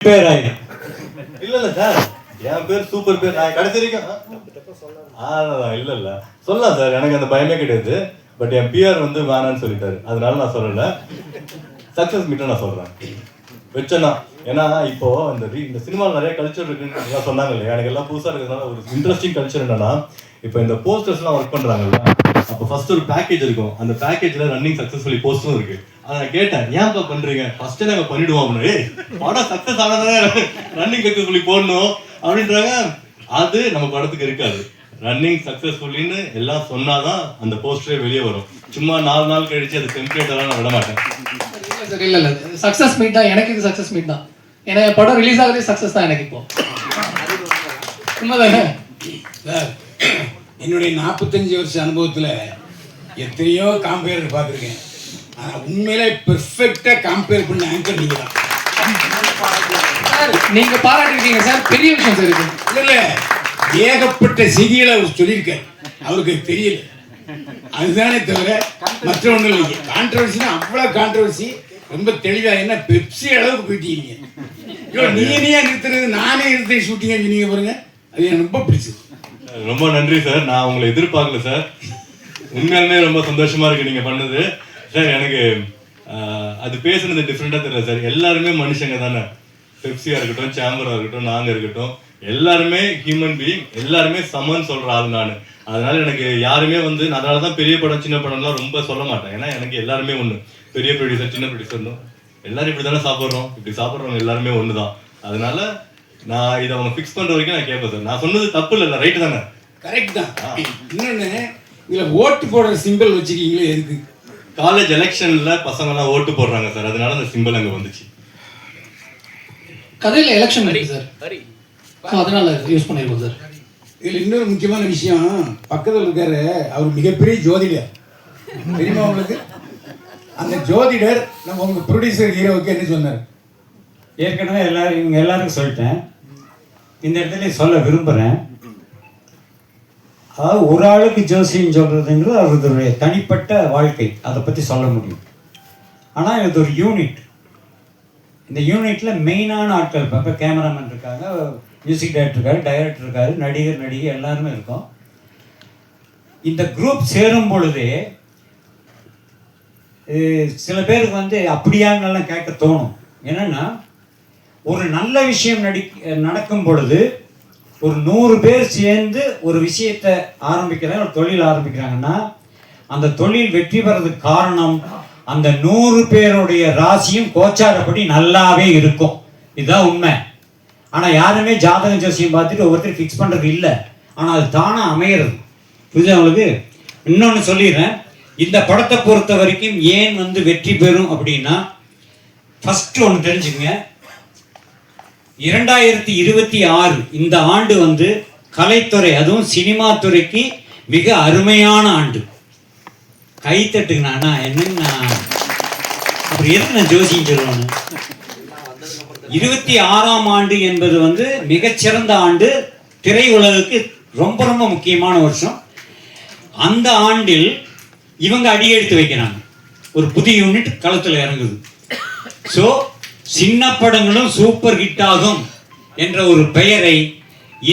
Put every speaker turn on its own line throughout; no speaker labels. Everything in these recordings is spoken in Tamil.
பேர் ஆயிடும்.
இல்ல சார், என் பேர் சூப்பர் பேர். நான் கடைசி வரைக்கும் இல்ல சொல்லலாம் சார், எனக்கு அந்த பயமே கிடையாது. பட் என் பிஆர் வந்து வேணான்னு சொல்லிட்டாரு, அதனால நான் சொல்லல. சக்சஸ் மீட்டை நான் சொல்றேன் வச்சேன்னா. ஏன்னா இப்போ இந்த சினிமாவில் நிறைய கல்ச்சர் இருக்குன்னு சொன்னாங்க இல்லையா, எனக்கு எல்லாம் புதுசாக இருக்கிறதுனால ஒரு இன்ட்ரெஸ்டிங் கல்ச்சர் என்னன்னா, இப்போ இந்த போஸ்டர்ஸ்லாம் ஒர்க் பண்ணுறாங்கல்ல, அப்போ ஃபர்ஸ்ட் ஒரு பேக்கேஜ் இருக்கும். அந்த பேக்கேஜில் ரன்னிங் சக்ஸஸ்ஃபுல்லி போஸ்டரும் இருக்கு. அதை நான் கேட்டேன், ஏன்ப்பா பண்றீங்க? ஃபர்ஸ்டே நாங்கள் பண்ணிடுவோம் அப்படின்னு. படம் சக்ஸஸ் ஆனதானே ரன்னிங் சக்ஸஸ்ஃபுல்லி போடணும் அப்படின்றாங்க. அது நம்ம படத்துக்கு இருக்காது. ரன்னிங் சக்ஸஸ்ஃபுல்லின்னு எல்லாம் சொன்னாதான் அந்த போஸ்டரே வெளியே வரும். சும்மா 4 நாள் கழிச்சு அது டெம்ப்ளேட்டெல்லாம் நான் விட மாட்டேன்.
இல்ல சக்ஸஸ் மீட் தான் எனக்கு. இது சக்ஸஸ் மீட் தான். ஏன்னா படம் ரிலீஸ் ஆகுறதே சக்ஸஸ் தான் எனக்கு. இப்போ உண்மைதானே
சார்? என்னுடைய 45 வருஷ அனுபவத்தில் எத்தனையோ காம்பேர் பார்த்துருக்கேன். ஆனால் உண்மையிலே பெர்ஃபெக்டாக காம்பேர் பண்ண ஆங்கர் நீங்கள் தான்.
நீங்க பாராட்டிருக்கீங்க சார், பெரிய விஷயம் சார் இது.
இல்லை ஏகப்பட்ட செய்திகளை அவர் சொல்லியிருக்காரு, அவருக்கு தெரியல. அதுதானே தவிர மற்ற ஒன்றும் இல்லைங்க. கான்ட்ரவர்சினா அவ்வளோ கான்ட்ரவர்சி, ரொம்ப தெளிவாக. என்ன பெப்சி அளவுக்கு போயிட்டீங்க. நீங்க நிறுத்துறது, நானே நிறுத்த ஷூட்டிங்க சொன்னீங்க பாருங்க, அது எனக்கு ரொம்ப பிடிச்சது.
ரொம்ப நன்றி சார், நான் உங்களை எதிர்பார்க்கல சார். உண்மையாலுமே ரொம்ப சந்தோஷமா இருக்கு நீங்க பண்ணது சார். எனக்கு அது பேசுனது டிஃப்ரெண்டா தெரியல சார். எல்லாருமே மனுஷங்க தானே. பெப்சியா இருக்கட்டும், சேம்பரா இருக்கட்டும், நாங்க இருக்கட்டும், எல்லாருமே ஹியூமன் பீயிங், எல்லாருமே சமன் சொல்ற ஆள் நான். அதனால எனக்கு யாருமே அதனால தான் பெரிய படம் சின்ன படம்லாம் ரொம்ப சொல்ல மாட்டேன். ஏன்னா எனக்கு எல்லாருமே ஒன்று, பெரிய ப்ரொடியூசர் சின்ன ப்ரொடியூசர்னும் எல்லாரும் இப்படி தானே சாப்பிட்றோம். இப்படி சாப்பிட்றவங்க எல்லாருமே ஒன்று தான். அதனால நான் இதை அவங்க ஃபிக்ஸ் பண்ற வரைக்கும் நான் கேட்பேன் சார். நான் சொன்னது தப்பு இல்லை, ரைட்டு தானே?
கரெக்ட் தான். இன்னொன்று, இதில் ஓட்டு போடுற சிம்பிள் வச்சுருக்கீங்களே எதுக்கு?
காலேஜ் எலெக்ஷன்ல பசங்கெல்லாம் ஓட்டு போடுறாங்க சார், அதனால அந்த சிம்பிள் அங்கே வந்துச்சு.
கதையில் எலெக்ஷன் இருக்கு சார், அதனால யூஸ் பண்ணிருக்கோம் சார்.
இதில் இன்னொரு முக்கியமான விஷயம், பக்கத்தில் இருக்காரு அவர் மிகப்பெரிய ஜோதிடர், தெரியுமா உங்களுக்கு? அந்த ஜோதிடர் நம்ம உங்க ப்ரொடியூசர் ஹீரோவுக்கு என்ன சொன்னார்?
ஏற்கனவே இவங்க எல்லாருக்கும் சொல்லிட்டேன், இந்த இடத்துல சொல்ல விரும்புகிறேன். அதாவது ஒரு ஆளுக்கு ஜோசியம் சொல்கிறதுங்கிறது அவருடைய தனிப்பட்ட வாழ்க்கை, அதை பற்றி சொல்ல முடியும். ஆனால் இது ஒரு யூனிட். இந்த யூனிட்டில் மெயினான ஆட்கள் இப்போ கேமராமேன் இருக்காங்க, மியூசிக் டைரக்டர் இருக்காரு, டைரக்டர் இருக்காரு, நடிகர் நடிகை எல்லாருமே இருக்கோம். இந்த குரூப் சேரும் பொழுதே சில பேருக்கு அப்படியாங்கலாம் கேட்க தோணும். என்னென்னா, ஒரு நல்ல விஷயம் நடக்கும் பொழுது ஒரு 100 பேர் சேர்ந்து ஒரு விஷயத்தை ஆரம்பிக்கிறாங்க, ஒரு தொழில் ஆரம்பிக்கிறாங்கன்னா, அந்த தொழில் வெற்றி பெறதுக்கு காரணம் அந்த 100 பேருடைய ராசியும் கோச்சாரப்படி நல்லாவே இருக்கும். இதுதான் உண்மை. ஆனால் யாருமே ஜாதகம் ஜோசியம் பார்த்துட்டு ஒவ்வொருத்தரும் ஃபிக்ஸ் பண்ணுறது இல்லை. ஆனால் அது தானாக அமையிறது. புரியுது உங்களுக்கு? இன்னொன்று சொல்லிடுறேன், இந்த படத்தை பொறுத்த வரைக்கும் ஏன் வெற்றி பெறும் அப்படின்னா, ஃபர்ஸ்ட் ஒன்று தெரிஞ்சுங்க, 2026 இந்த ஆண்டு கலைத்துறை, அதுவும் சினிமா துறைக்கு மிக அருமையான ஆண்டு. கைத்தட்டுங்கண்ணா. என்னங்கண்ணா அப்படி எதுக்கு நான் ஜோசியம் சொல்லுவேன்? 26ஆம் ஆண்டு என்பது மிகச்சிறந்த ஆண்டு, திரையுலகுக்கு ரொம்ப ரொம்ப முக்கியமான வருஷம். அந்த ஆண்டில் இவங்க அடியெடுத்து வைக்கிறாங்க, ஒரு புதிய யூனிட் களத்தில் இறங்குது. ஸோ சின்ன படங்களும் சூப்பர் ஹிட் ஆகும் என்ற ஒரு பெயரை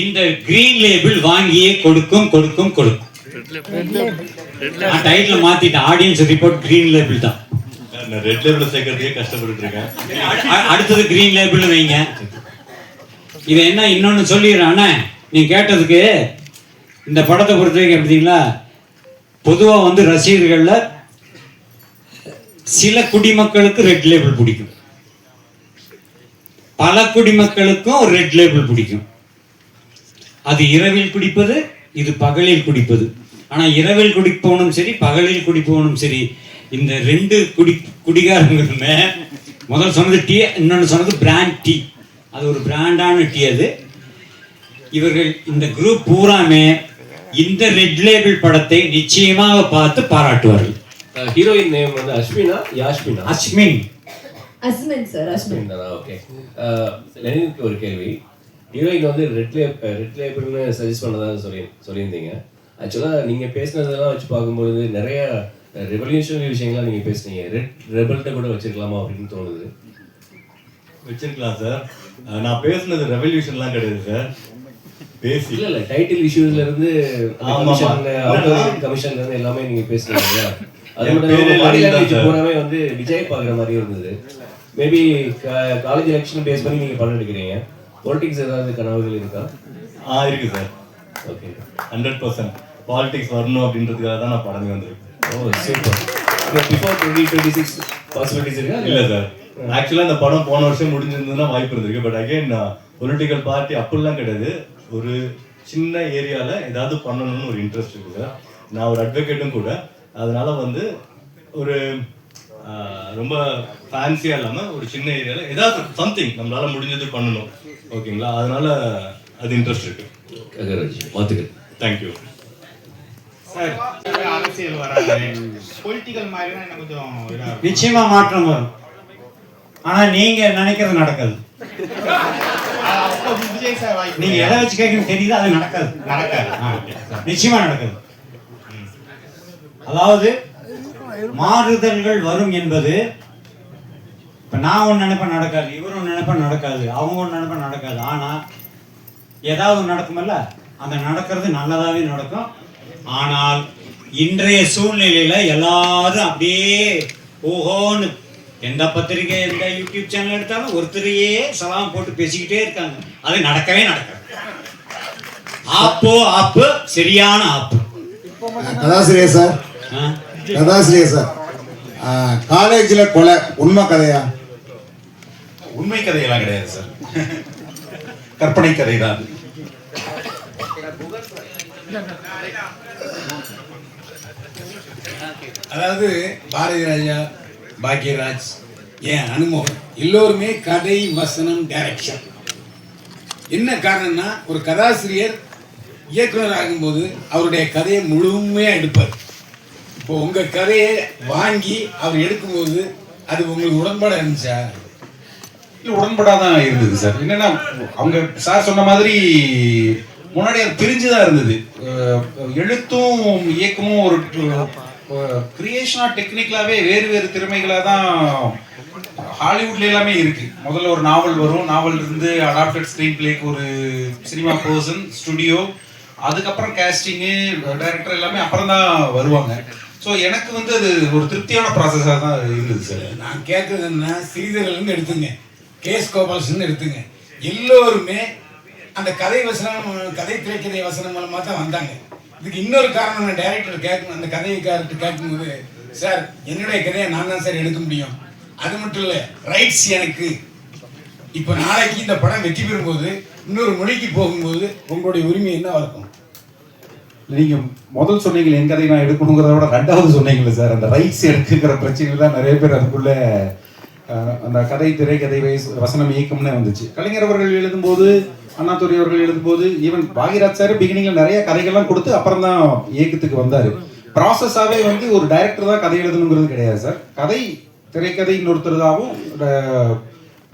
இந்த கிரீன் லேபிள் வாங்கியே கொடுக்கும். டைட்டில் மாத்திட்டேன், ஆடியன்ஸ் ரிப்போர்ட் கிரீன் லேபிள் தான்.
ரெட் லேபிள் சேர்க்கறதுக்கே கஷ்டப்பட்டு இருக்கேன்.
அடுத்தது கிரீன் லேபிள் வைங்க. இதை என்ன இன்னொன்னு சொல்லிடுறேன், நீ கேட்டதுக்கு. இந்த படத்தை பொறுத்த வரைக்கும் எப்படிங்களா, பொதுவாக ரசிகர்கள்ல சில குடிமக்களுக்கு ரெட் லேபிள் பிடிக்கும், பல குடிமக்களுக்கும் ஒரு ரெட் லேபிள் பிடிக்கும். அது இரவில் குடிப்பது, இது பகலில் குடிப்பது. ஆனால் இரவில் குடிப்பவனும் சரி, பகலில் குடிப்பவனும் சரி, இந்த 2 குடிகாரங்களுமே, முதல் சொன்னது டீ, இன்னொன்று சொன்னது பிராண்ட் டீ. அது ஒரு பிராண்டான டீ. அது இவர்கள் இந்த குரூப் பூராமே இந்த ரெட் லேபிள் படத்தை நிச்சயமாக பார்த்து பாராட்டுவார்கள்.
Heroine name Asmina, Yasmina?
Asmin sir, Asmin.
Okay. லெனினுக்கு ஒரு கேள்வி. ஹீரோயின் ரெட் லேபிள்னு சஜஸ்ட் பண்ணதா சொல்லியிருந்தீங்க. ஆக்சுவலாக நீங்கள் பேசினதெல்லாம் வச்சு பார்க்கும்பொழுது நிறைய ரெவல்யூஷனரி விஷயங்கள்லாம் நீங்கள் பேசுனீங்க. ரெட் ரெபல்கிட்ட கூட வச்சிருக்கலாமா அப்படின்னு தோணுது.
வச்சிருக்கலாம் சார். நான் பேசுனது ரெவல்யூஷன்லாம் கிடையாது சார். பேசி
இல்ல டைட்டில் இஷ்யூஸ்ல இருந்து
ஆமா.
கமிஷன்ல இருந்து எல்லாமே நீங்க பேசுறீங்க இல்லையா? அது
என்
மட்டும்
பேரே
பாடி
லலிதா
லாங்குவேஜ்
சார்.
பூராமே வந்து விஜய் பாக்குற மாதிரி இருந்தது. மேபி காலேஜ் எலெக்ஷன் பேஸ் பண்ணி நீங்க படம் எடுக்கிறீங்க. பொலிட்டிக்ஸ் ஏதாவது கனவுகள் இருக்கா?
இருக்கு சார்.
ஓகே,
100% பாலிடிக்ஸ் வரணும் அப்படின்றதுக்காக தான் நான் படமே வந்திருக்கேன்.
ஓ சூப்பர். பிஃபோர் 2026 பாசிபிலிட்டிஸ் இருக்கா?
இல்ல சார், ஆக்சுவலா இந்த படம் போன வருஷம் முடிஞ்சிருந்ததுன்னா வாய்ப்பு இருந்திருக்கு. பட் அகைன் பொலிட்டிக்கல் பார்ட்டி அப்படிலாம் கிடையாது. ஒரு சின்ன ஏரியால ஏதாவது பண்ணணும்னு ஒரு இன்ட்ரெஸ்ட் இருக்கு சார். நான் ஒரு அட்வொகேட்டும் கூட. அதனால வந்து ஒரு ரொம்ப ஃபேன்சியா இல்லாம ஒரு சின்ன ஏரியால ஏதாவது சம்திங் நம்மளால முடிஞ்சது பண்ணணும். ஓகேங்களா? அதனால அது இன்ட்ரெஸ்ட் இருக்கு.
வாழ்த்துக்கள்.
Thank you
sir. அரசியல் வராது, பொலிட்டிக்கல் மாதிரினா எனக்கு கொஞ்சம் இதா இருக்கும்.
நிச்சயமா மாற்றம் வரும். ஆனா நீங்க நினைக்கிறது நடக்காது.
அப்போ விஜய் சார் வாய்ப்பு.
நீங்க எதை வச்சு கேட்கணும் தெரியுது, அது நடக்காது. நிச்சயமா நடக்காது. அதாவது மாறுதல்கள் வரும் என்பது, இப்ப நான் ஒன்று நினைப்பேன் நடக்காது, இவர் ஒன்று நினைப்பேன் நடக்காது, அவங்க ஒன்று நினைப்பேன் நடக்காது. ஆனா ஏதாவது நடக்குமல்ல, அந்த நடக்கிறது நல்லதாவே நடக்கும். ஆனால் இன்றைய சூழ்நிலையில எல்லாரும் அப்படியே ஓஹோன்னு எந்த பத்திரிகை எந்த யூடியூப் சேனல் எடுத்தாலும் ஒருத்தரையே சலாம் போட்டு பேசிக்கிட்டே இருக்காங்க. அது நடக்கவே நடக்காது. ஆப்பு சரியான ஆப்பு.
கதாசிரியர் சார், கதாசிரியர் சார், காலேஜில் கொலை உண்மை கதையா?
உண்மை கதையெல்லாம் கிடையாது சார், கற்பனை கதை தான்.
அதாவது பாரதி ராஜா, பாக்யராஜ், ஏன் அனுமோகன் எல்லோருமே கதை, வசனம், டைரக்ஷன். என்ன காரணம்னா ஒரு கதாசிரியர் இயக்குனர் ஆகும்போது அவருடைய கதையை முழுமையாக எடுப்பார். இப்போ உங்கள் கதையை வாங்கி அவர் எடுக்கும்போது அது உங்களுக்கு உடன்பாடாக இருந்துச்சா?
இல்லை, உடன்படாதான் இருந்தது சார். என்னன்னா அவங்க சார் சொன்ன மாதிரி முன்னாடி அது பிரிஞ்சுதான் இருந்தது. எழுத்தும் இயக்கமும் ஒரு கிரியேஷனா டெக்னிக்கலாவே வேறு வேறு திறமைகளாக தான் ஹாலிவுட்ல எல்லாமே இருக்கு. முதல்ல ஒரு நாவல் வரும், நாவல் இருந்து அடாப்டட் ஸ்கிரீன் பிளேக்கு ஒரு சினிமா பர்சன், ஸ்டுடியோ, அதுக்கப்புறம் கேஸ்டிங்கு, டைரக்டர் எல்லாமே அப்புறம் தான் வருவாங்க. ஸோ எனக்கு வந்து அது ஒரு திருப்தியான ப்ராசஸாக தான் இருந்தது சார்.
நான் கேட்கறது என்ன, ஸ்ரீதர்லேருந்து எடுத்துங்க, கேஎஸ் கோபாலன் எடுத்துங்க, எல்லோருமே அந்த கதை வசனம், கதை திரைக்கதை வசனம் மூலமாக தான் வந்தாங்க. இதுக்கு இன்னொரு காரணம், நான் டைரக்டர் கேட்கணும், அந்த கதைக்காரர்கிட்ட கேட்கும்போது, சார் என்னுடைய கதையை நான் தான் சார் எடுக்க முடியும், அது மட்டும் இல்லை ரைட்ஸ் எனக்கு. இப்போ நாளைக்கு இந்த படம் வெற்றி பெறும்போது இன்னொரு மொழிக்கு போகும்போது உங்களுடைய உரிமை என்ன இருக்கும்?
நீங்க முதல் சொன்னீங்க என் கதை நான் எடுக்கணுங்கிறத விட ரெண்டாவது சொன்னீங்களே சார், அந்த ரைட்ஸ் எடுக்குங்கிற பிரச்சனைகள் தான் நிறைய பேர் அதுக்குள்ள அந்த கதை, திரைக்கதை, வசனம், இயக்கம்னே வந்துச்சு. கலைஞர் அவர்கள் எழுதும்போது, அண்ணாதுரை அவர்கள் எழுதும்போது, ஈவன் பாகிராஜ் சார் பிகினிங்ல நிறைய கதைகள்லாம் கொடுத்து அப்புறம் தான் இயக்கத்துக்கு வந்தாரு. ப்ராசஸாவே வந்து ஒரு டைரக்டர் தான் கதை எழுதணுங்கிறது கிடையாது சார். கதை, திரைக்கதை இன்னொருத்தருதாகவும்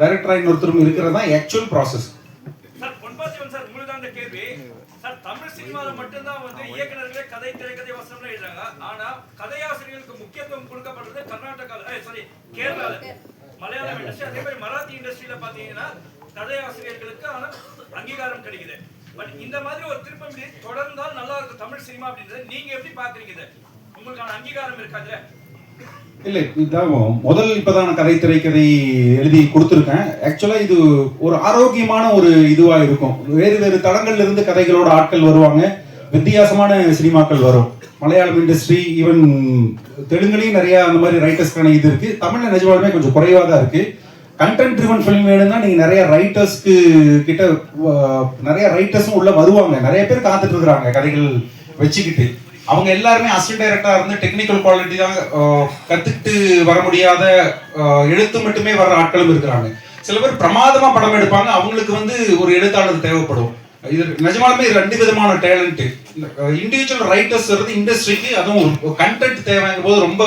டைரக்டரா இன்னொருத்தரும் இருக்கிறது தான் ஆக்சுவல் ப்ராசஸ்.
தமிழ் சினிமால மட்டும்தான் வந்து இயக்குநர்களே கதை, திரைக்கதை, வசனம் எழுதுறாங்க. ஆனா கதையாசிரியர்களுக்கு முக்கியத்துவம் கொடுக்கப்படுறது கேரளால, மலையாளம் இண்டஸ்ட்ரி, அதே மாதிரி மராத்தி இண்டஸ்ட்ரியில பாத்தீங்கன்னா கதையாசிரியர்களுக்கு அங்கீகாரம் கிடைக்குது. பட் இந்த மாதிரி ஒரு திருப்பம் தொடர்ந்தால் நல்லா இருக்கும் தமிழ் சினிமா அப்படின்றது நீங்க எப்படி பாக்குறீங்க? உங்களுக்கான அங்கீகாரம் இருக்காது?
இல்லை, இதான் முதல் இப்போதான் கதை, திரைக்கதை எழுதி கொடுத்துருக்கேன். ஆக்சுவலாக இது ஒரு ஆரோக்கியமான ஒரு இதுவாக இருக்கும். வேறு வேறு தளங்கள்ல இருந்து கதைகளோட ஆட்கள் வருவாங்க, வித்தியாசமான சினிமாக்கள் வரும். மலையாளம் இண்டஸ்ட்ரி, ஈவன் தெலுங்குலையும் நிறைய அந்த மாதிரி ரைட்டர்ஸ்க்கான இது இருக்கு. தமிழ்ல நிஜமாலுமே கொஞ்சம் குறைவாக தான் இருக்கு. கண்டென்ட் ட்ரிவன் ஃபிலிம் வேணும்னா நீங்க நிறைய ரைட்டர்ஸ்க்கு கிட்ட நிறைய ரைட்டர்ஸும் உள்ள வருவாங்க. நிறைய பேர் காத்துட்டு இருக்கிறாங்க கதைகள் வச்சுக்கிட்டு. அவங்க எல்லாருமே அசிஸ்டன்ட் டைரக்டரா இருந்து டெக்னிக்கல் குவாலிட்டி தான் கத்துக்கிட்டு வர முடியாத, எழுத்து மட்டுமே வர்ற ஆட்களும் இருக்கிறாங்க. சில பேர் பிரமாதமா படம் எடுப்பாங்க, அவங்களுக்கு வந்து ஒரு எழுத்தாளர் தேவைப்படும். இது நிஜமாலுமே ரெண்டு விதமான டேலண்ட். இண்டிவிஜுவல் ரைட்டர்ஸ் இருந்து இண்டஸ்ட்ரிக்கு அதுவும் கண்டென்ட் தேவைங்கும் போது ரொம்ப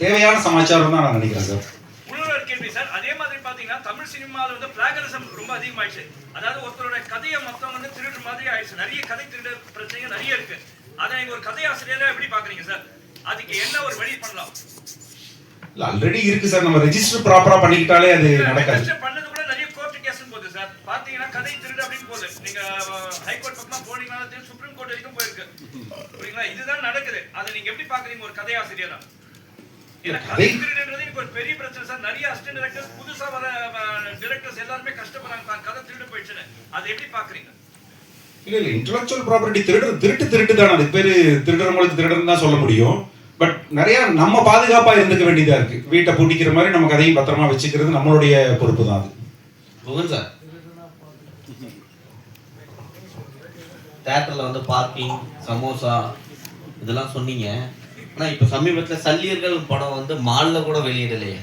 தேவையான சமாச்சாரம் தான் நான் நினைக்கிறேன் சார்.
சார் அதே மாதிரி பாத்தீங்கன்னா தமிழ் சினிமால வந்து பிளாகரிசம் ரொம்ப அதிகமாயிடுச்சு. அதாவது ஒருத்தரோட கதையை மொத்தம் வந்து திருடுற மாதிரி ஆயிடுச்சு. நிறைய கதை திருட பிரச்சனைகள் நிறைய இருக்கு. அதை நீங்க ஒரு கதையாசிரியரா எப்படி பாக்குறீங்க சார்? அதுக்கு என்ன ஒரு வழி பண்ணலாம்?
ஆல்ரெடி இருக்கு சார், நம்ம ரெஜிஸ்டர் ப்ராப்பரா பண்ணிக்கிட்டாலே அது நடக்காது.
பண்ணது கூட நிறைய பாத்தீங்கன்னா கதை திருடு அப்படின்னு போகுது. நீங்க ஹைகோர்ட் பக்கமா போனீங்கன்னா தெரியும், சுப்ரீம் கோர்ட் வரைக்கும் போயிருக்கு. புரியுங்களா? இதுதான் நடக்குது. அதை நீங்க எப்படி பாக்குறீங்க ஒரு கதையாசிரியரா? ஏன்னா கதை திருடுன்றது இப்போ ஒரு பெரிய பிரச்சனை சார். நிறைய அசிஸ்டன்ட் டைரக்டர்ஸ், புதுசா வர டைரக்டர்ஸ் எல்லாருமே கஷ்டப்படுறாங்க கதை திருடு போயிடுச்சுன்னு. அதை எப்படி பாக்குறீங்க?
இல்ல இன்டெலக்சுவல் ப்ராப்பர்ட்டி திருட்டு தானே. அது பேரு திருடுறவங்களுக்கு திருடுன்னு தான் சொல்ல முடியும். பட் நிறைய நம்ம பாதுகாப்பா இருந்துக்க வேண்டியதா இருக்கு. வீட்டை பூட்டிக்கிற மாதிரி நம்ம கதையும் பத்திரமா வச்சுக்கிறது நம்மளுடைய பொறுப்பு தான். அது
புகன் சார், தியேட்டர்ல வந்து பார்க்கிங், சமோசா இதெல்லாம் சொன்னீங்க. ஆனா இப்ப சமீபத்துல சல்லியர்கள் படம் வந்து மால்ல கூட வெளியிடலையே,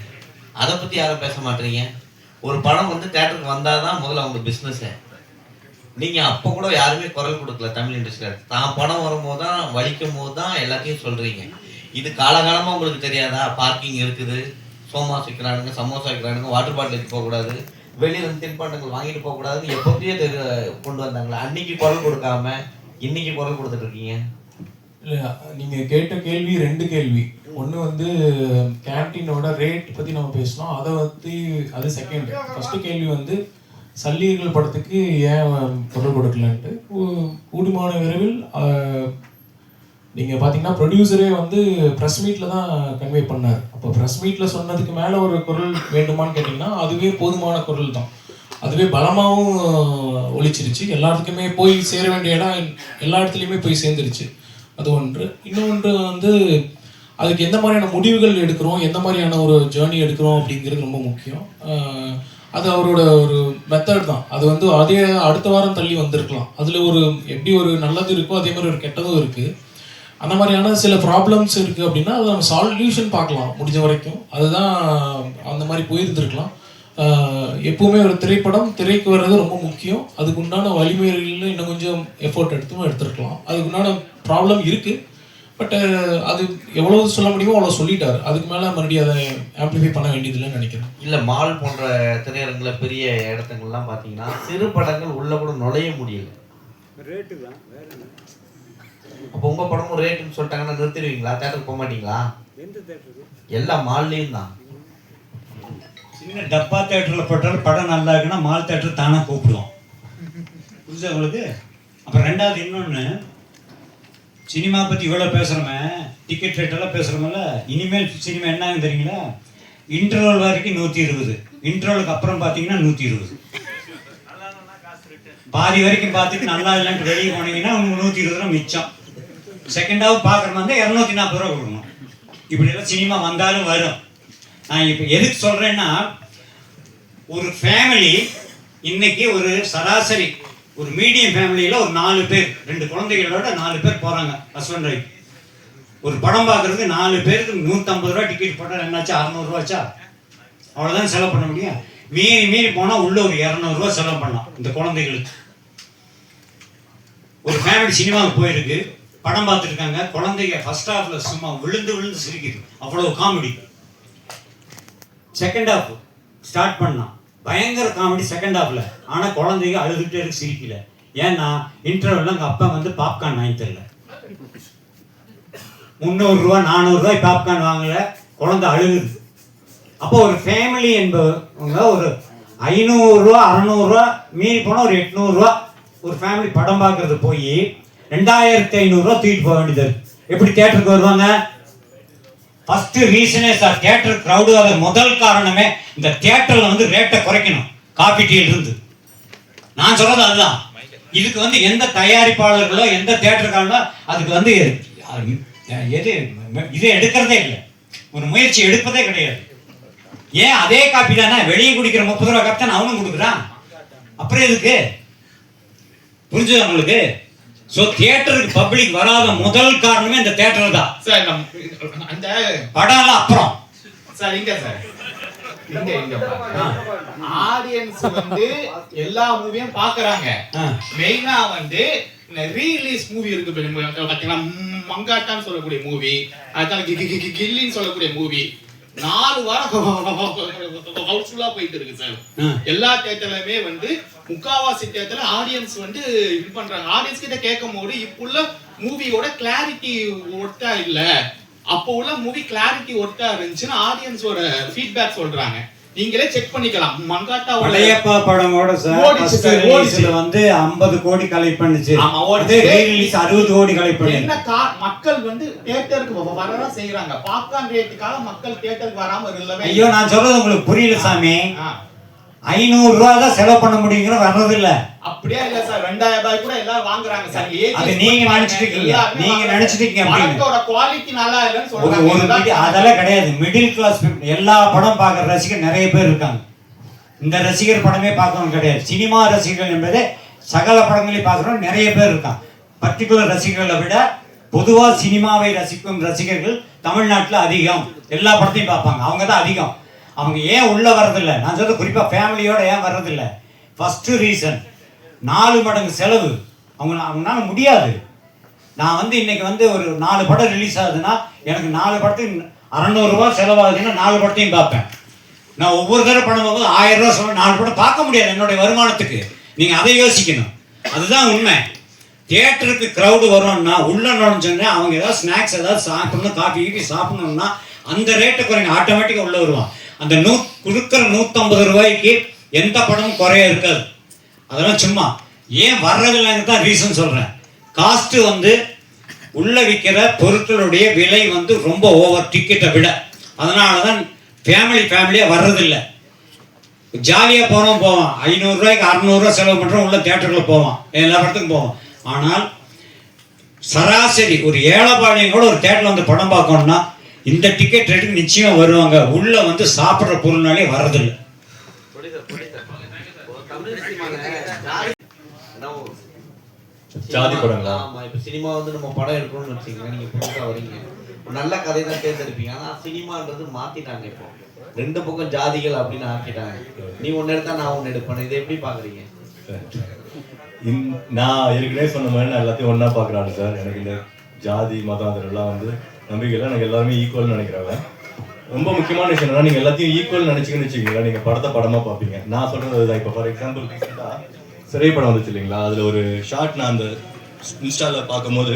அதை பத்தி யாரும் பேச மாட்டீங்க. ஒரு படம் வந்து தியேட்டருக்கு வந்தாதான் முதல்ல அவங்க பிசினஸ். நீங்க அப்ப கூட யாருமே குரல் கொடுக்கல தமிழ் இண்டஸ்ட்ரியில. தான் படம் வரும்போது தான், வலிக்கும் போது தான் எல்லாத்தையும் சொல்றீங்க. இது காலகாலமா உங்களுக்கு தெரியாதா? பார்க்கிங் இருக்குது, சோமாஸ் விற்கிறானுங்க, சமோசா விற்கிறானுங்க, வாட்டர் பாட்டில் எடுத்து போகக்கூடாது, வெளியில இருந்து தின்பண்டங்கள் வாங்கிட்டு போகக்கூடாதுன்னு எப்போதையே கொண்டு வந்தாங்களா? அன்னைக்கு குரல் கொடுக்காம இன்னைக்கு குரல் கொடுத்துட்டு இருக்கீங்க.
இல்லை, நீங்கள் கேட்ட கேள்வி 2 கேள்வி. ஒன்று வந்து கேன்டீனோட ரேட் பற்றி நம்ம பேசணும், அதை பற்றி அது செகண்ட். ஃபஸ்ட்டு கேள்வி வந்து சல்லியர்கள் படத்துக்கு ஏன் குரல் கொடுக்கலன்ட்டு. கூடுமான விரைவில் நீங்கள் பார்த்தீங்கன்னா ப்ரொடியூசரே வந்து ப்ரெஸ் மீட்டில் தான் கன்வே பண்ணார். அப்போ ப்ரெஸ் மீட்டில் சொன்னதுக்கு மேலே ஒரு குரல் வேண்டுமான்னு கேட்டிங்கன்னா அதுவே போதுமான குரல் தான். அதுவே பலமாகவும் ஒழிச்சிருச்சு. எல்லாத்துக்குமே போய் சேர வேண்டிய இடம் எல்லா இடத்துலையுமே போய் சேர்ந்துருச்சு. அது ஒன்று. இன்னொன்று வந்து அதுக்கு எந்த மாதிரியான முடிவுகள் எடுக்கிறோம், எந்த மாதிரியான ஒரு ஜேர்னி எடுக்கிறோம் அப்படிங்கிறது ரொம்ப முக்கியம். அது அவரோட ஒரு மெத்தட் தான். அது வந்து அதே அடுத்த வாரம் தள்ளி வந்திருக்கலாம். அதில் ஒரு எப்படி ஒரு நல்லது இருக்கோ அதே மாதிரி ஒரு கெட்டதும் இருக்குது. அந்த மாதிரியான சில ப்ராப்ளம்ஸ் இருக்குது அப்படின்னா அதை நம்ம சால்யூஷன் பார்க்கலாம் முடிஞ்ச வரைக்கும். அதுதான் அந்த மாதிரி போயிருந்துருக்கலாம். எப்பவுமே ஒரு திரைப்படம் திரைக்கு வர்றது ரொம்ப முக்கியம். அதுக்கு உண்டான வலிமைகளில் இன்னும் கொஞ்சம் எஃபோர்ட் எடுத்துருக்கலாம். அதுக்கு உண்டான ப்ராப்ளம் இருக்குது. பட் அது எவ்வளோ சொல்ல முடியுமோ அவ்வளோ சொல்லிட்டாரு. அதுக்கு மேலே மறுபடியும் அதை ஆம்ப்ளிஃபை பண்ண வேண்டியதில்லைன்னு நினைக்கிறேன்.
இல்லை, மால் போன்ற திரையரங்கில் பெரிய இடத்துங்கள்லாம் பார்த்தீங்கன்னா சிறு படங்கள் உள்ள கூட நுழைய முடியல.
ரேட்டு தான் வேற.
அப்போ உங்கள் படமும் ரேட்டுன்னு சொல்லிட்டாங்கன்னா நிறுத்திடுவீங்களா? தேட்டருக்கு போக மாட்டீங்களா?
எந்த தேட்டருக்கு?
எல்லா மால்லையும் தான்.
சின்ன டப்பா தேட்டரில் போட்டாலும் படம் நல்லா இருக்குன்னா மால் தேட்டர் தானே கூப்பிடுவோம். புரிஞ்சா உங்களுக்கு? அப்புறம் ரெண்டாவது இன்னொன்று, சினிமா பற்றி இவ்வளோ பேசுகிறோமே, டிக்கெட் ரேட்டெல்லாம் பேசுகிறோமில்ல, இனிமேல் சினிமா என்ன ஆகும் தெரியுங்களா? இன்டர்வல் வரைக்கும் 120, இன்டர்வலுக்கு அப்புறம் பார்த்தீங்கன்னா 120. பாதி வரைக்கும் பார்த்துட்டு நல்லா இல்லைன்ட்டு வெளியே போனீங்கன்னா உங்களுக்கு 120 ரூபா மிச்சம். செகண்டாவது பார்க்குற மாதிரி 240 ரூபா கொடுக்கணும். இப்படியெல்லாம் சினிமா வந்தாலும் வரும். நான் இப்போ எதுக்கு சொல்கிறேன்னா, ஒரு ஃபேமிலி இன்னைக்கு ஒரு சராசரி ஒரு மீடியம் ஃபேமிலியில் ஒரு 4 பேர், 2 குழந்தைகளோட 4 பேர் போகிறாங்க ஹஸ்பண்ட் ஒய்ஃப். ஒரு படம் பார்க்குறதுக்கு 4 பேருக்கு 150 ரூபா டிக்கெட் போட்டால் என்னாச்சா? 600 ரூபாச்சா? அவ்வளோதான் செலவு பண்ண முடியும். மீறி போனால் உள்ள ஒரு 200 ரூபா செலவு பண்ணலாம் இந்த குழந்தைகளுக்கு. ஒரு ஃபேமிலி சினிமாவுக்கு போயிருக்கு, படம் பார்த்துருக்காங்க, குழந்தைங்க ஃபர்ஸ்ட் ஹாஃப்ல சும்மா விழுந்து சிரிக்குது, அவ்வளோ காமெடி. செகண்ட் ஹாஃப் ஸ்டார்ட் பண்ணான், பயங்கர காமெடி செகண்ட் ஹாஃப்ல. ஆனால் குழந்தைங்க அழுதுகிட்டே இருக்கு, சிரிக்கல. ஏன்னா இன்டர்வல்ல அங்கே அப்பா வந்து பாப்கார்ன் வாங்கி தரல. 300 ரூபா 400 ரூபாய் பாப்கார்ன் வாங்கல, குழந்தை அழுகுது. அப்போ ஒரு ஃபேமிலி என்பவங்க ஒரு 500 ரூபா 600 ரூபா மீறி போனால் ஒரு 800 ரூபா ஒரு ஃபேமிலி படம் பார்க்கறது போய் 2500 ரூபா தூக்கிட்டு போக வேண்டியது. எப்படி தியேட்டருக்கு வருவாங்க? ஃபர்ஸ்ட் ரீசனே சார், தியேட்டர் கிரௌடு ஆக முதல் காரணமே இந்த தியேட்டர்ல வந்து ரேட்டை குறைக்கணும். காபி டீல இருந்து நான் சொல்றது அதுதான். இதுக்கு வந்து எந்த தயாரிப்பாளர்களோ எந்த தியேட்டருக்காரங்களோ அதுக்கு வந்து இது எடுக்கிறதே இல்லை, ஒரு முயற்சி எடுப்பதே கிடையாது. ஏன் அதே காப்பி தானே வெளியே குடிக்கிற 30 ரூபா காப்பி தானே அவனும் கொடுக்குறான். அப்புறம் எதுக்கு? புரிஞ்சுது உங்களுக்கு? சோ தியேட்டருக்கு பப்ளிக் வராத முதல் காரணமே இந்த தியேட்டர் தான்
சார். அந்த
படம் அப்புறம்
சார் இங்க ஆடியன்ஸ் வந்து எல்லா மூவியும் பாக்குறாங்க. மெயினா வந்து ரீலீஸ் மூவி இருக்கு பாத்தீங்களா, மங்காட்டான்னு சொல்லக்கூடிய மூவி, அதான் கில்லின்னு சொல்லக்கூடிய மூவி 4 வாரம் ஹவுஸ்ஃபுல்லா போயிட்டு இருக்கு சார். எல்லா தியேட்டர்லயுமே வந்து முக்காவாசி தியேட்டர்ல ஆடியன்ஸ் வந்து இது பண்றாங்க. ஆடியன்ஸ் கிட்ட கேட்கும் போது இப்ப உள்ள மூவியோட கிளாரிட்டி ஒர்த்தா இல்ல, அப்போ உள்ள மூவி கிளாரிட்டி ஒர்த்தா இருந்துச்சுன்னு ஆடியன்ஸோட ஃபீட்பேக் சொல்றாங்க. நீங்களே செக் பண்ணிக்கலாம். மங்காட்டாவோட
படையப்பா படமோட சார்
ஓடிச்சு சார், ஓடிச்சு.
வந்து 50 கோடி கலெக்ட் பண்ணுச்சு.
ஆமா, ஓடிச்சு.
அதே ரீ-ரிலீஸ் 60 கோடி கலெக்ட் பண்ணி.
என்ன மக்கள் வந்து தியேட்டருக்கு வரதான் செய்யறாங்க. பாப்கார்ன் ரேட்டுக்காக மக்கள் தியேட்டருக்கு வராம இல்லவே.
ஐயோ நான் சொல்றது உங்களுக்கு புரியல சாமி. 500 ரூபாய் தான் செலவு பண்ண முடியுங்கிற வர்றது இல்ல.
அப்படியே இல்ல சார், 2000 ரூபாய் கூட எல்லாரும் வாங்குறாங்க சார்.
அது நீங்க நினைச்சிட்டீங்க, நீங்க நினைச்சிட்டீங்க.
படத்தோட குவாலிட்டி நல்லா இல்லன்னு சொல்றாங்க.
அதெல்லாம் கிடையாது. மிடில் கிளாஸ் எல்லா படம் பார்க்குற ரசிகர் நிறைய பேர் இருக்காங்க. இந்த ரசிகர் படமே பார்க்கணும் கிடையாது. சினிமா ரசிகர்கள் என்பதே சகல படங்களையும் பார்க்குறோம் நிறைய பேர் இருக்காங்க. பர்டிகுலர் ரசிகர்களை விட பொதுவாக சினிமாவை ரசிக்கும் ரசிகர்கள் தமிழ்நாட்டில் அதிகம். எல்லா படத்தையும் பார்ப்பாங்க, அவங்க தான் அதிகம். அவங்க ஏன் உள்ள வர்றதில்லை, நான் சொல்றது குறிப்பாக ஃபேமிலியோட ஏன் வர்றதில்லை, ஃபர்ஸ்ட் ரீசன் 4 மடங்கு செலவு. அவங்களால முடியாது. நான் வந்து இன்னைக்கு வந்து ஒரு 4 படம் ரிலீஸ் ஆகுதுன்னா எனக்கு 4 படத்துக்கு 600 ரூபாய் செலவாகுதுன்னா 4 படத்தையும் பார்ப்பேன். நான் ஒவ்வொரு தடவை படம் பார்க்கும்போது 1000 ரூபாய் சொல்ல 4 படம் பார்க்க முடியாது என்னுடைய வருமானத்துக்கு. நீங்க அதை யோசிக்கணும். அதுதான் உண்மை. தியேட்டருக்கு க்ரௌடு வரும்னா உள்ள நுழைஞ்சோன்னே அவங்க ஏதாவது ஸ்நாக்ஸ் ஏதாவது சாப்பிடணும், காஃபி கீஃபி சாப்பிடணும்னா அந்த ரேட்டை குறைங்க, ஆட்டோமேட்டிக்காக உள்ள வருவான். அந்த கொடுக்குற 150 ரூபாய்க்கு எந்த படமும் குறைய இருக்காது. அதெல்லாம் சும்மா ஏன் வர்றதில்லைன்னு தான் ரீசன் சொல்கிறேன். காஸ்ட்டு வந்து உள்ள விற்கிற பொருட்களுடைய விலை வந்து ரொம்ப ஓவர் டிக்கெட்டை விட. அதனால தான் ஃபேமிலியாக வர்றதில்லை. ஜாலியாக போவோம் 500 ரூபாய்க்கு 600 ரூபா செலவு பண்ணுறோம், உள்ள தியேட்டருக்குள்ள போவோம், எல்லா படத்துக்கும் போவோம். ஆனால் சராசரி ஒரு ஏழைப்பாளையம் கூட ஒரு தியேட்டரில் வந்து படம் பார்க்கணும்னா இந்த டிக்கெட் ரேட்டுக்கு நிச்சயம் வருவாங்க. உள்ள வந்து சாப்பிட்ற பொருள்னாலே வர்றதில்லை.
ஜாதி படங்களா?
ஆமா, இப்போ சினிமா வந்து நம்ம படம் எடுக்கணும்னு வச்சுக்கோங்க, நீங்க புதுசா வரீங்க, ஒரு நல்ல கதை தான் தேர்ந்தெடுப்பீங்க. ஆனா சினிமான்றது மாத்திட்டாங்க. இப்போ 2 பக்கம் ஜாதிகள் அப்படின்னு ஆக்கிட்டாங்க. நீ ஒன்னு எடுத்தா நான் ஒன்னு எடுப்பேன். இதை எப்படி பாக்குறீங்க?
நான் ஏற்கனவே சொன்ன மாதிரி நான் எல்லாத்தையும் ஒன்னா பாக்குறாங்க சார். எனக்கு இந்த ஜாதி மதம் அதெல்லாம் வந்து நம்பிக்கையில் எனக்கு எல்லாருமே ஈக்குவல்னு நினைக்கிறாங்க. ரொம்ப முக்கியமான விஷயம் என்னன்னா, நீங்கள் எல்லாத்தையும் ஈக்குவல் நினச்சிங்கன்னு வச்சுக்கீங்களா, நீங்கள் படத்தை படமாக பார்ப்பீங்க. நான் சொல்கிறது அதுதான். இப்போ ஃபார் எக்ஸாம்பிள் ரீசெண்டாக சிறை படம் வந்துச்சு இல்லைங்களா, அதில் ஒரு ஷார்ட் நான் அந்த இன்ஸ்டாவில் பார்க்கும்போது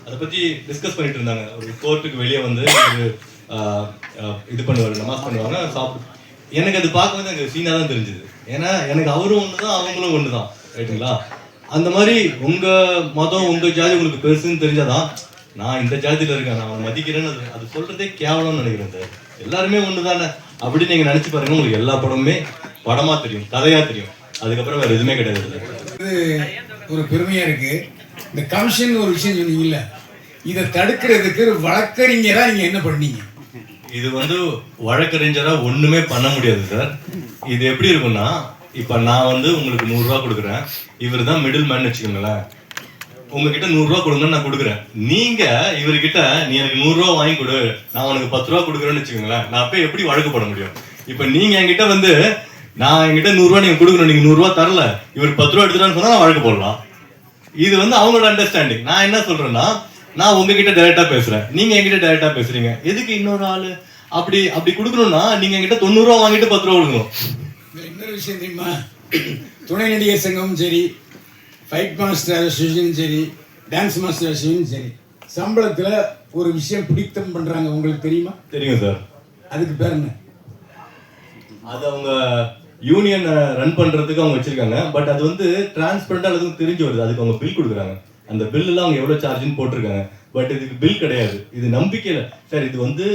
அதை பற்றி டிஸ்கஸ் பண்ணிட்டு இருந்தாங்க. ஒரு கோர்ட்டுக்கு வெளியே வந்து ஒரு இது பண்ணுவார், நமாஸ் பண்ணுவாங்க, சாப்பிட்டு. எனக்கு அது பார்க்கும்போது எனக்கு சீனாக தான் தெரிஞ்சுது. ஏன்னா எனக்கு அவரும் ஒன்று தான் அவங்களும் ஒன்று தான், ரைட்டுங்களா? அந்த மாதிரி உங்கள் மதம் உங்கள் ஜாதி உங்களுக்கு பெருசுன்னு தெரிஞ்சாதான் நான் இந்த ஜாதியில் இருக்கேன், நான் மதிக்கிறேன்னு அது சொல்றதே கேவலம்னு நினைக்கிறேன் சார். எல்லாருமே ஒன்று தானே அப்படின்னு நீங்கள் நினச்சி பாருங்க, உங்களுக்கு எல்லா படமுமே படமாக தெரியும், கதையாக தெரியும். அதுக்கப்புறம் வேறு எதுவுமே கிடையாது.
ஒரு பெருமையாக இருக்கு. இந்த கமிஷன் ஒரு விஷயம் சொன்னீங்கல்ல, இதை தடுக்கிறதுக்கு வழக்கறிஞராக நீங்கள் என்ன பண்ணீங்க?
இது வந்து வழக்கறிஞராக ஒன்றுமே பண்ண முடியாது சார். இது எப்படி இருக்குன்னா, இப்போ நான் வந்து உங்களுக்கு 100 ரூபா கொடுக்குறேன், இவர் தான் மிடில் மேன் வச்சுக்கோங்களேன். உங்ககிட்ட 100 ரூபா கொடுங்கன்னு நான் கொடுக்குறேன். நீங்க இவர்கிட்ட நீ எனக்கு 100 ரூபா வாங்கி கொடு, நான் உனக்கு 10 ரூபா கொடுக்குறேன்னு வச்சுக்கோங்களேன், நான் போய் எப்படி வழக்கு போட முடியும்? இப்போ நீங்க என்கிட்ட வந்து நான் என்கிட்ட 100 ரூபா நீங்க கொடுக்கணும், நீங்க 100 ரூபா தரல, இவர் 10 ரூபா எடுத்துட்டான்னு சொன்னா நான் வழக்கு போடலாம். இது வந்து அவங்களோட அண்டர்ஸ்டாண்டிங். நான் என்ன சொல்றேன்னா, நான் உங்ககிட்ட டைரக்டா பேசுறேன், நீங்க என்கிட்ட டைரக்டா பேசுறீங்க. எதுக்கு இன்னொரு ஆளு அப்படி கொடுக்கணும்னா நீங்க என்கிட்ட 90 ரூபா வாங்கிட்டு 10 ரூபா கொடுக்கணும்.
இன்னொரு விஷயம் தெரியுமா, துணை நடிகர் சங்கமும் சரி, ஃபைட் மாஸ்டர் அசோசியேஷனும் சரி, டான்ஸ் மாஸ்டர் அசோசியேஷனும் சரி, சம்பளத்தில் ஒரு விஷயம் பிடித்தம் பண்ணுறாங்க. உங்களுக்கு தெரியுமா?
தெரியும் சார்.
அதுக்கு பேர் என்ன?
அது அவங்க யூனியன் ரன் பண்ணுறதுக்கு அவங்க வச்சிருக்காங்க. பட் அது வந்து டிரான்ஸ்பரண்டாக அதுவும் தெரிஞ்சு வருது. அதுக்கு அவங்க பில் கொடுக்குறாங்க. அந்த பில்லுலாம் அவங்க எவ்வளோ சார்ஜுன்னு போட்டிருக்காங்க. பட் இதுக்கு பில் கிடையாது. இது நம்பிக்கையில் சார். இது வந்து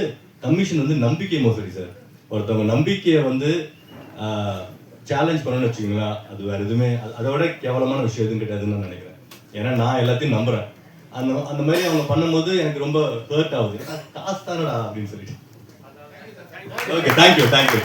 கமிஷன் வந்து நம்பிக்கை மோசடி சார். ஒருத்தவங்க நம்பிக்கையை வந்து சேலஞ்ச் பண்ணணும்னு வச்சுக்கோங்களா, அது வேறு எதுவுமே அதோட கேவலமான விஷயம் எதுவும் கிடையாதுன்னு நான் நினைக்கிறேன். ஏன்னா நான் எல்லாத்தையும் நம்புறேன். அந்த மாதிரி அவங்க பண்ணும்போது எனக்கு ரொம்ப ஹர்ட் ஆகுது. காசு தானடா அப்படின்னு சொல்லிட்டு. Okay, thank you.